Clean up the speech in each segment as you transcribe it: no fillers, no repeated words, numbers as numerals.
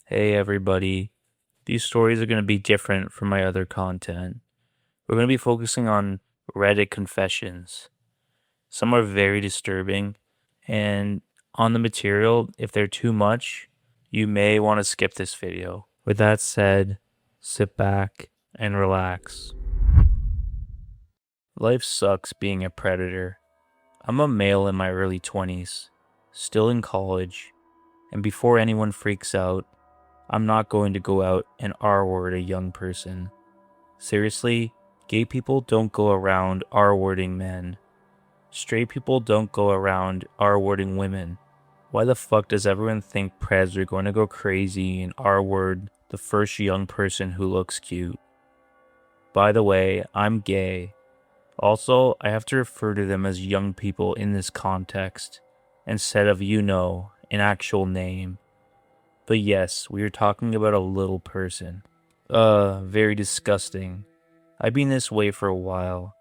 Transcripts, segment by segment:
Hey everybody, these stories are going to be different from my other content. We're going to be focusing on Reddit confessions. Some are very disturbing, and on the material, if they're too much, you may want to skip this video. With that said, sit back and relax. Life sucks being a predator. I'm a male in my early 20s, still in college, and before anyone freaks out, I'm not going to go out and R-word a young person. Seriously, gay people don't go around R-wording men. Straight people don't go around R-wording women. Why the fuck does everyone think preds are going to go crazy and R-word the first young person who looks cute? By the way, I'm gay. Also, I have to refer to them as young people in this context, instead of an actual name. But yes, we are talking about a little person. Very disgusting. I've been this way for a while.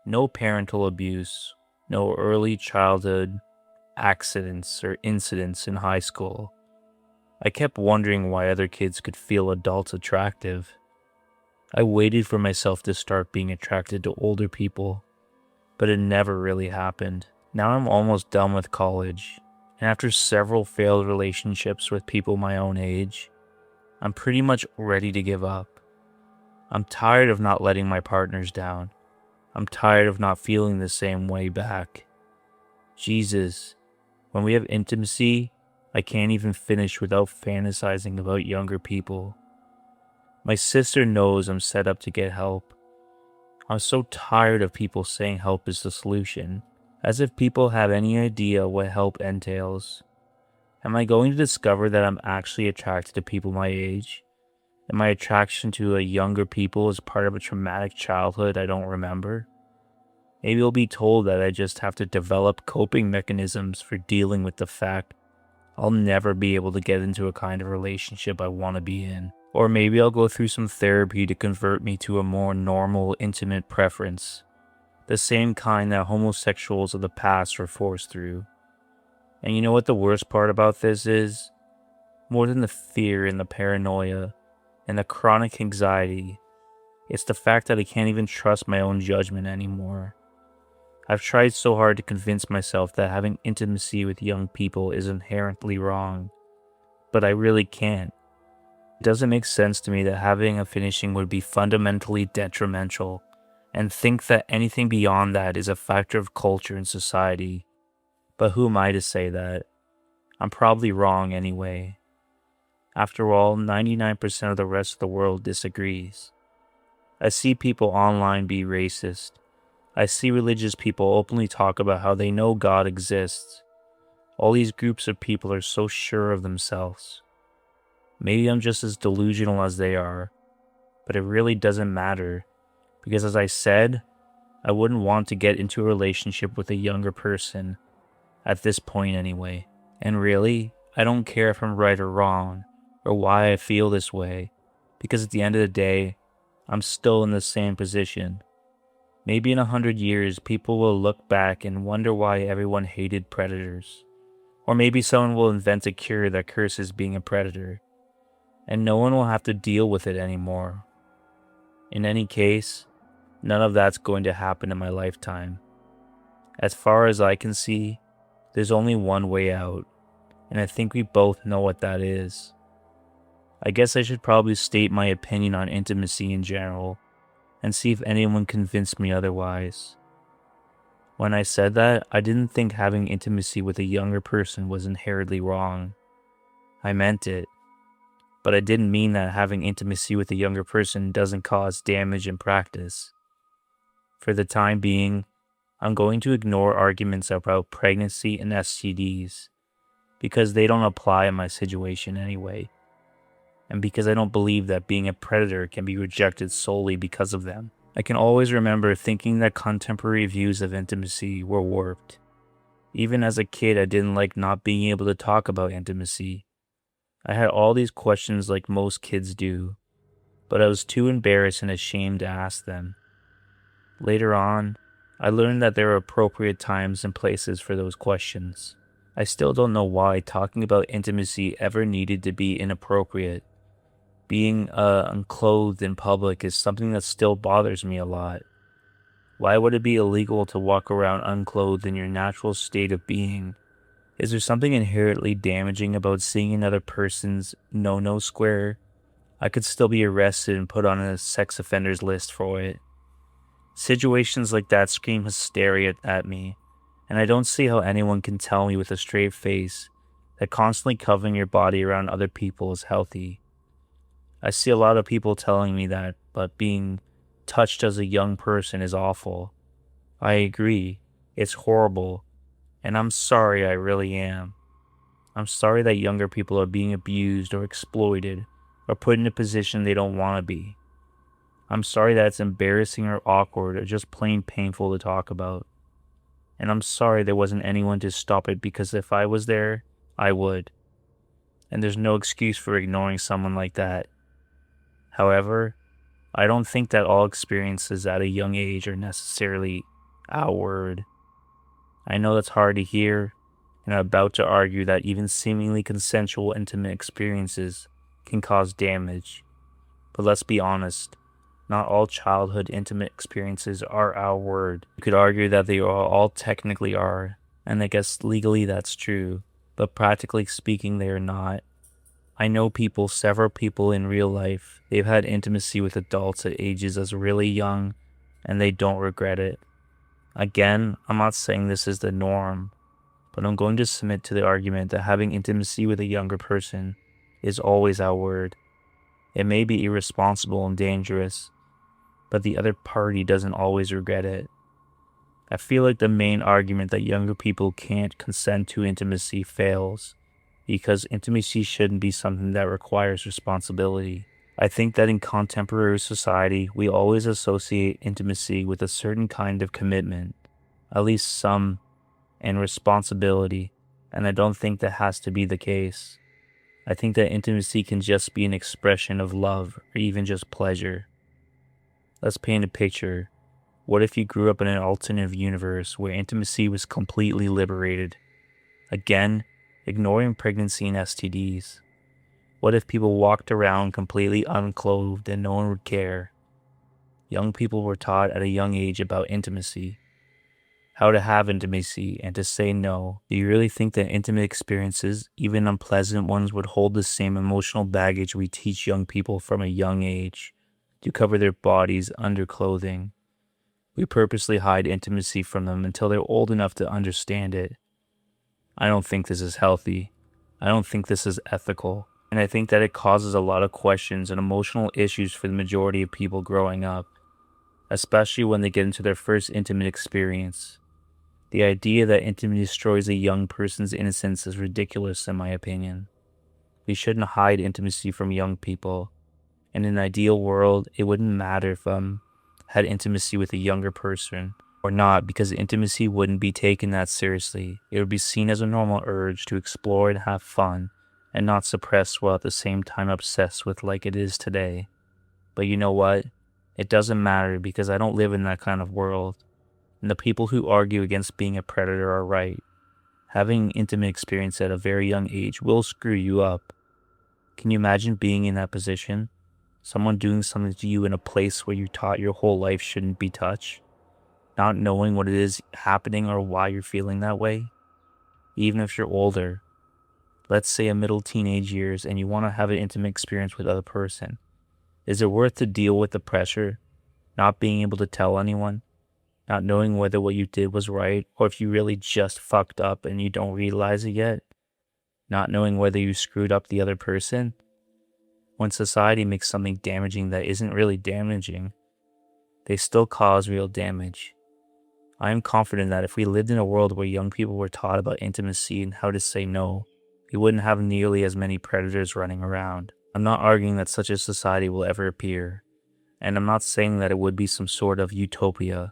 No parental abuse, no early childhood accidents or incidents in high school. I kept wondering why other kids could feel adults attractive. I waited for myself to start being attracted to older people, but it never really happened. Now I'm almost done with college, and after several failed relationships with people my own age, I'm pretty much ready to give up. I'm tired of not letting my partners down. I'm tired of not feeling the same way back. Jesus, when we have intimacy, I can't even finish without fantasizing about younger people. My sister knows I'm set up to get help. I'm so tired of people saying help is the solution, as if people have any idea what help entails. Am I going to discover that I'm actually attracted to people my age? And my attraction to a younger people is part of a traumatic childhood I don't remember? Maybe I'll be told that I just have to develop coping mechanisms for dealing with the fact I'll never be able to get into a kind of relationship I want to be in. Or maybe I'll go through some therapy to convert me to a more normal, intimate preference. The same kind that homosexuals of the past were forced through. And you know what the worst part about this is? More than the fear and the paranoia and the chronic anxiety, it's the fact that I can't even trust my own judgment anymore. I've tried so hard to convince myself that having intimacy with young people is inherently wrong, but I really can't. It doesn't make sense to me that having a finishing would be fundamentally detrimental, and think that anything beyond that is a factor of culture and society. But who am I to say that? I'm probably wrong anyway. After all, 99% of the rest of the world disagrees. I see people online be racist. I see religious people openly talk about how they know God exists. All these groups of people are so sure of themselves. Maybe I'm just as delusional as they are, but it really doesn't matter, because as I said, I wouldn't want to get into a relationship with a younger person, at this point anyway. And really, I don't care if I'm right or wrong, or why I feel this way, because at the end of the day, I'm still in the same position. Maybe in 100 years, people will look back and wonder why everyone hated predators. Or maybe someone will invent a cure that curses being a predator, and no one will have to deal with it anymore. In any case, none of that's going to happen in my lifetime. As far as I can see, there's only one way out, and I think we both know what that is. I guess I should probably state my opinion on intimacy in general, and see if anyone convinced me otherwise. When I said that, I didn't think having intimacy with a younger person was inherently wrong. I meant it. But I didn't mean that having intimacy with a younger person doesn't cause damage in practice. For the time being, I'm going to ignore arguments about pregnancy and STDs, because they don't apply in my situation anyway, and because I don't believe that being a predator can be rejected solely because of them. I can always remember thinking that contemporary views of intimacy were warped. Even as a kid, I didn't like not being able to talk about intimacy. I had all these questions like most kids do, but I was too embarrassed and ashamed to ask them. Later on, I learned that there are appropriate times and places for those questions. I still don't know why talking about intimacy ever needed to be inappropriate. Being unclothed in public is something that still bothers me a lot. Why would it be illegal to walk around unclothed in your natural state of being? Is there something inherently damaging about seeing another person's no-no square? I could still be arrested and put on a sex offenders list for it. Situations like that scream hysteria at me, and I don't see how anyone can tell me with a straight face that constantly covering your body around other people is healthy. I see a lot of people telling me that, but being touched as a young person is awful. I agree, it's horrible, and I'm sorry, I really am. I'm sorry that younger people are being abused or exploited or put in a position they don't want to be. I'm sorry that it's embarrassing or awkward or just plain painful to talk about. And I'm sorry there wasn't anyone to stop it, because if I was there, I would. And there's no excuse for ignoring someone like that. However, I don't think that all experiences at a young age are necessarily outward. I know that's hard to hear, and I'm about to argue that even seemingly consensual intimate experiences can cause damage. But let's be honest, not all childhood intimate experiences are outward. You could argue that they all technically are, and I guess legally that's true, but practically speaking they are not. I know several people in real life, they've had intimacy with adults at ages as really young, and they don't regret it. Again, I'm not saying this is the norm, but I'm going to submit to the argument that having intimacy with a younger person is always outward. It may be irresponsible and dangerous, but the other party doesn't always regret it. I feel like the main argument that younger people can't consent to intimacy fails, because intimacy shouldn't be something that requires responsibility. I think that in contemporary society, we always associate intimacy with a certain kind of commitment, at least some, and responsibility, and I don't think that has to be the case. I think that intimacy can just be an expression of love or even just pleasure. Let's paint a picture. What if you grew up in an alternative universe where intimacy was completely liberated? Again, ignoring pregnancy and STDs. What if people walked around completely unclothed and no one would care? Young people were taught at a young age about intimacy, how to have intimacy, and to say no. Do you really think that intimate experiences, even unpleasant ones, would hold the same emotional baggage we teach young people from a young age to cover their bodies under clothing? We purposely hide intimacy from them until they're old enough to understand it. I don't think this is healthy. I don't think this is ethical. And I think that it causes a lot of questions and emotional issues for the majority of people growing up, especially when they get into their first intimate experience. The idea that intimacy destroys a young person's innocence is ridiculous in my opinion. We shouldn't hide intimacy from young people. In an ideal world, it wouldn't matter if had intimacy with a younger person or not, because intimacy wouldn't be taken that seriously. It would be seen as a normal urge to explore and have fun, and not suppressed while at the same time obsessed with like it is today. But you know what? It doesn't matter, because I don't live in that kind of world. And the people who argue against being a predator are right. Having intimate experience at a very young age will screw you up. Can you imagine being in that position? Someone doing something to you in a place where you taught your whole life shouldn't be touched? Not knowing what it is happening or why you're feeling that way? Even if you're older, let's say a middle teenage years, and you want to have an intimate experience with other person. Is it worth to deal with the pressure? Not being able to tell anyone? Not knowing whether what you did was right, or if you really just fucked up and you don't realize it yet? Not knowing whether you screwed up the other person? When society makes something damaging that isn't really damaging, they still cause real damage. I am confident that if we lived in a world where young people were taught about intimacy and how to say no, we wouldn't have nearly as many predators running around. I'm not arguing that such a society will ever appear, and I'm not saying that it would be some sort of utopia,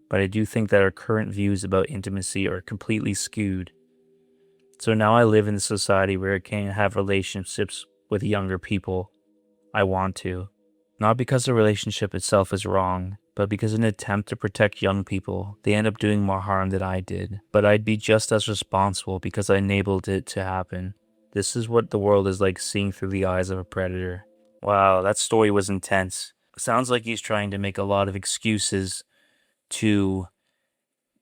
but I do think that our current views about intimacy are completely skewed. So now I live in a society where I can't have relationships with younger people. I want to. Not because the relationship itself is wrong, but because in an attempt to protect young people, they end up doing more harm than I did. But I'd be just as responsible because I enabled it to happen. This is what the world is like seeing through the eyes of a predator. Wow, that story was intense. Sounds like he's trying to make a lot of excuses to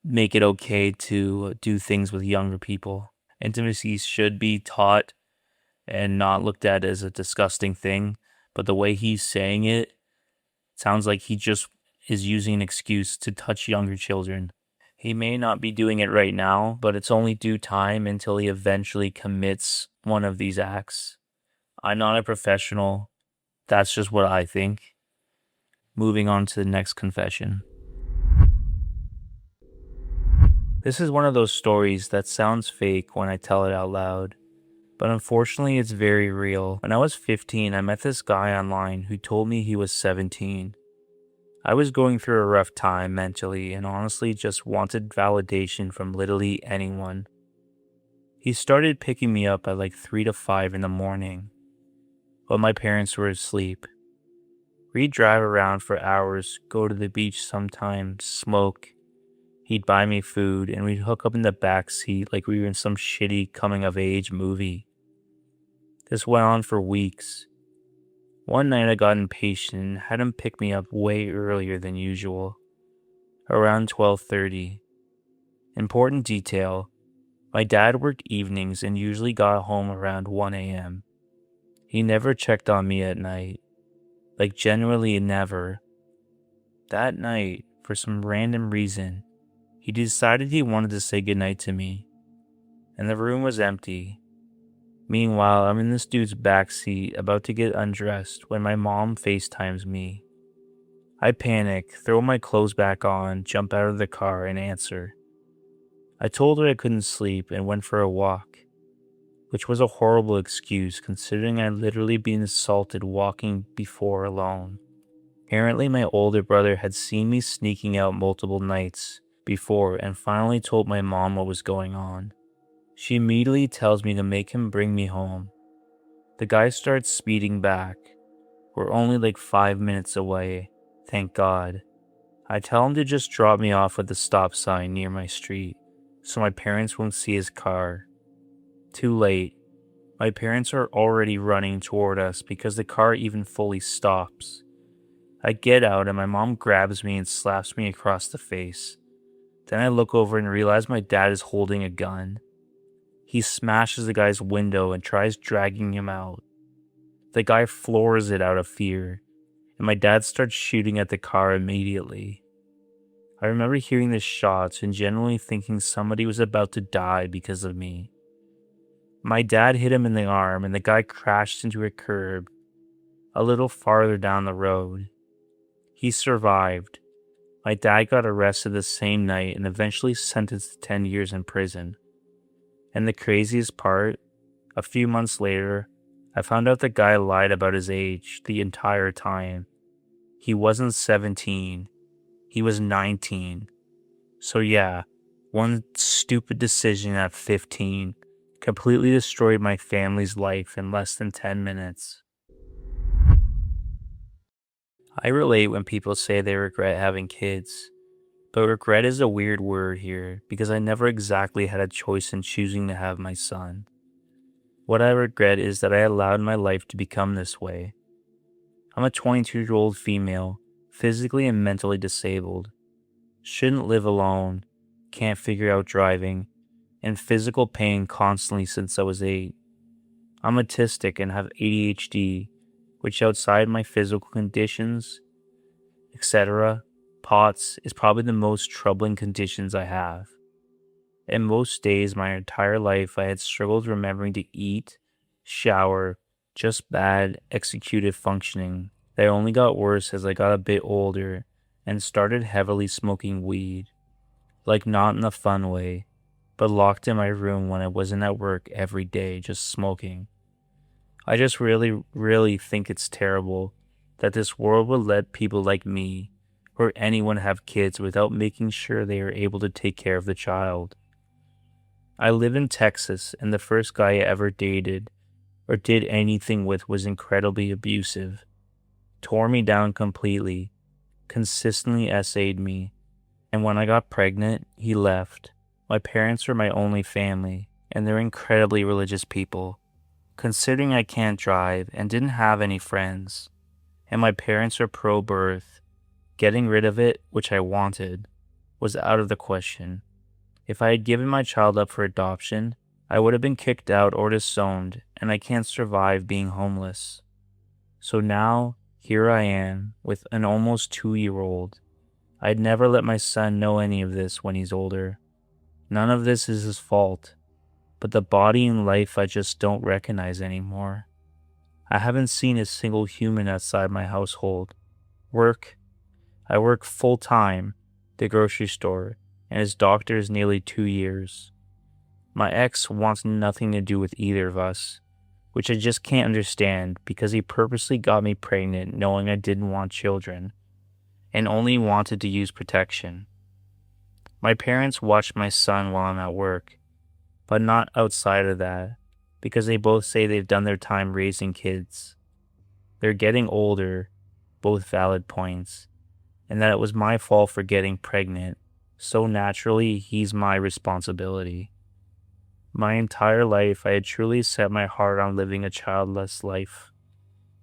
make it okay to do things with younger people. Intimacy should be taught and not looked at as a disgusting thing, but the way he's saying it sounds like he just is using an excuse to touch younger children. He may not be doing it right now, but it's only due time until he eventually commits one of these acts. I'm not a professional. That's just what I think. Moving on to the next confession. This is one of those stories that sounds fake when I tell it out loud, but unfortunately it's very real. When I was 15, I met this guy online who told me he was 17. I was going through a rough time mentally and honestly just wanted validation from literally anyone. He started picking me up at like 3 to 5 in the morning, while my parents were asleep. We'd drive around for hours, go to the beach sometimes, smoke. He'd buy me food, and we'd hook up in the back seat like we were in some shitty coming-of-age movie. This went on for weeks. One night I got impatient and had him pick me up way earlier than usual, around 12:30. Important detail, my dad worked evenings and usually got home around 1 a.m. He never checked on me at night, like genuinely never. That night, for some random reason, he decided he wanted to say goodnight to me, and the room was empty. Meanwhile, I'm in this dude's backseat about to get undressed when my mom FaceTimes me. I panic, throw my clothes back on, jump out of the car, and answer. I told her I couldn't sleep and went for a walk, which was a horrible excuse considering I'd literally been assaulted walking before alone. Apparently, my older brother had seen me sneaking out multiple nights before and finally told my mom what was going on. She immediately tells me to make him bring me home. The guy starts speeding back. We're only like 5 minutes away, thank God. I tell him to just drop me off at the stop sign near my street, so my parents won't see his car. Too late. My parents are already running toward us because the car even fully stops. I get out and my mom grabs me and slaps me across the face. Then I look over and realize my dad is holding a gun. He smashes the guy's window and tries dragging him out. The guy floors it out of fear, and my dad starts shooting at the car immediately. I remember hearing the shots and genuinely thinking somebody was about to die because of me. My dad hit him in the arm and the guy crashed into a curb a little farther down the road. He survived. My dad got arrested the same night and eventually sentenced to 10 years in prison. And the craziest part, a few months later, I found out the guy lied about his age the entire time. He wasn't 17, he was 19. So yeah, one stupid decision at 15 completely destroyed my family's life in less than 10 minutes. I relate when people say they regret having kids, but regret is a weird word here because I never exactly had a choice in choosing to have my son. What I regret is that I allowed my life to become this way. I'm a 22-year-old female, physically and mentally disabled. Shouldn't live alone, can't figure out driving, in physical pain constantly since I was 8. I'm autistic and have ADHD, which outside my physical conditions, etc., POTS is probably the most troubling conditions I have. And most days my entire life I had struggled remembering to eat, shower, just bad executive functioning that only got worse as I got a bit older and started heavily smoking weed. Like not in a fun way, but locked in my room when I wasn't at work every day just smoking. I just really think it's terrible that this world would let people like me or anyone have kids without making sure they are able to take care of the child. I live in Texas, and the first guy I ever dated or did anything with was incredibly abusive. Tore me down completely. consistently essayed me, and when I got pregnant, he left. My parents were my only family, and they're incredibly religious people. Considering I can't drive and didn't have any friends, and my parents are pro-birth, getting rid of it, which I wanted, was out of the question. If I had given my child up for adoption, I would have been kicked out or disowned, and I can't survive being homeless. So now, here I am, with an almost 2-year-old. I'd never let my son know any of this when he's older. None of this is his fault, but the body and life I just don't recognize anymore. I haven't seen a single human outside my household. I work full-time, the grocery store, and his doctor is nearly 2 years. My ex wants nothing to do with either of us, which I just can't understand because he purposely got me pregnant knowing I didn't want children, and only wanted to use protection. My parents watch my son while I'm at work, but not outside of that, because they both say they've done their time raising kids. They're getting older, both valid points, and that it was my fault for getting pregnant, so naturally he's my responsibility. My entire life I had truly set my heart on living a childless life.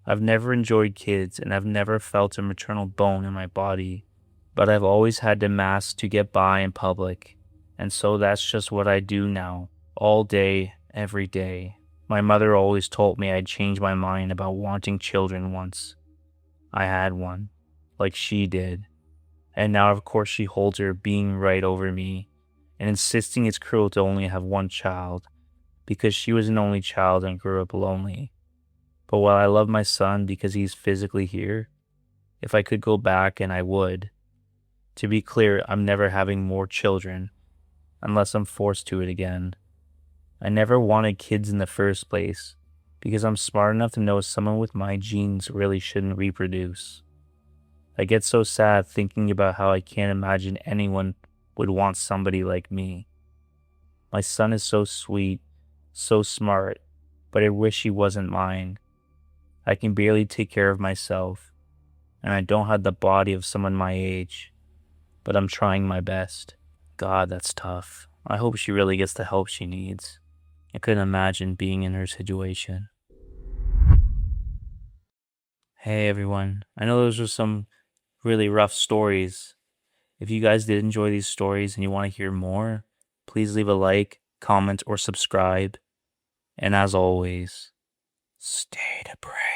I've never enjoyed kids and I've never felt a maternal bone in my body, but I've always had to mask to get by in public, and so that's just what I do now, all day, every day. My mother always told me I'd change my mind about wanting children once. I had one, like she did, and now of course she holds her being right over me, and insisting it's cruel to only have one child, because she was an only child and grew up lonely. But while I love my son because he's physically here, if I could go back and I would. To be clear, I'm never having more children, unless I'm forced to it again. I never wanted kids in the first place, because I'm smart enough to know someone with my genes really shouldn't reproduce. I get so sad thinking about how I can't imagine anyone would want somebody like me. My son is so sweet, so smart, but I wish he wasn't mine. I can barely take care of myself, and I don't have the body of someone my age, but I'm trying my best. God, that's tough. I hope she really gets the help she needs. I couldn't imagine being in her situation. Hey everyone, I know those were some really rough stories. If you guys did enjoy these stories and you want to hear more, please leave a like, comment, or subscribe. And as always, stay depraved.